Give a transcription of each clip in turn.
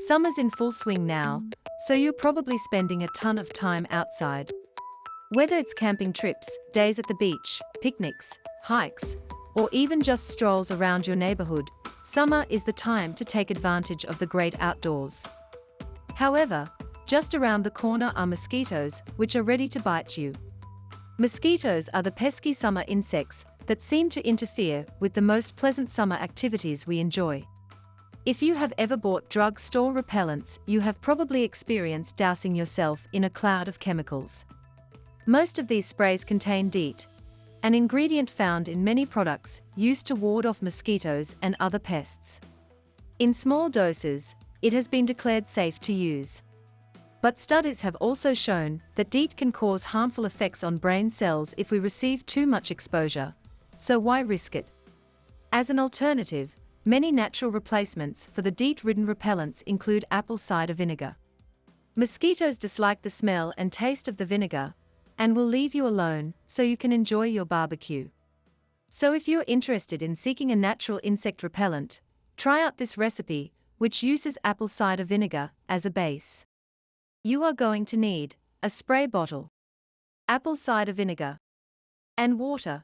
Summer's in full swing now, so you're probably spending a ton of time outside. Whether it's camping trips, days at the beach, picnics, hikes, or even just strolls around your neighborhood, summer is the time to take advantage of the great outdoors. However, just around the corner are mosquitoes, which are ready to bite you. Mosquitoes are the pesky summer insects that seem to interfere with the most pleasant summer activities we enjoy. If you have ever bought drugstore repellents, you have probably experienced dousing yourself in a cloud of chemicals. Most of these sprays contain DEET, an ingredient found in many products used to ward off mosquitoes and other pests. In small doses, it has been declared safe to use. But studies have also shown that DEET can cause harmful effects on brain cells if we receive too much exposure. So why risk it? As an alternative, many natural replacements for the DEET-ridden repellents include apple cider vinegar. Mosquitoes dislike the smell and taste of the vinegar and will leave you alone so you can enjoy your barbecue. So if you're interested in seeking a natural insect repellent, try out this recipe, which uses apple cider vinegar as a base. You are going to need a spray bottle, apple cider vinegar, and water.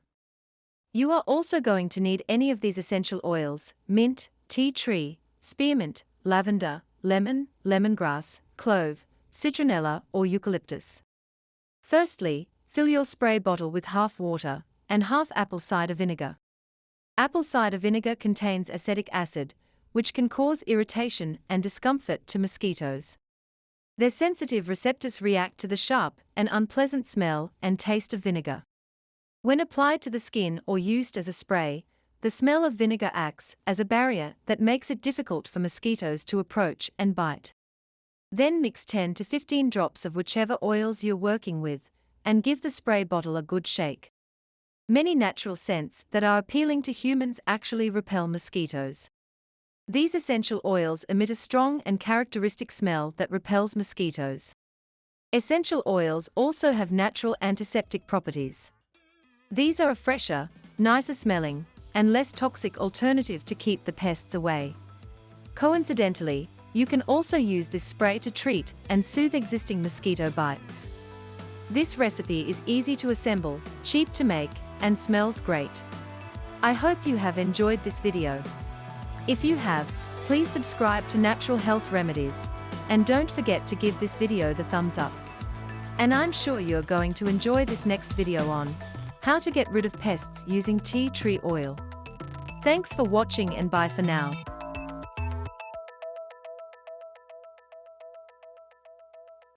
You are also going to need any of these essential oils: mint, tea tree, spearmint, lavender, lemon, lemongrass, clove, citronella, or eucalyptus. Firstly, fill your spray bottle with half water and half apple cider vinegar. Apple cider vinegar contains acetic acid, which can cause irritation and discomfort to mosquitoes. Their sensitive receptors react to the sharp and unpleasant smell and taste of vinegar. When applied to the skin or used as a spray, the smell of vinegar acts as a barrier that makes it difficult for mosquitoes to approach and bite. Then mix 10 to 15 drops of whichever oils you're working with, and give the spray bottle a good shake. Many natural scents that are appealing to humans actually repel mosquitoes. These essential oils emit a strong and characteristic smell that repels mosquitoes. Essential oils also have natural antiseptic properties. These are a fresher, nicer smelling, and less toxic alternative to keep the pests away. Coincidentally, you can also use this spray to treat and soothe existing mosquito bites. This recipe is easy to assemble, cheap to make, and smells great. I hope you have enjoyed this video. If you have, please subscribe to Natural Health Remedies, and don't forget to give this video the thumbs up. And I'm sure you're going to enjoy this next video on how to get rid of pests using tea tree oil. Thanks for watching and bye for now.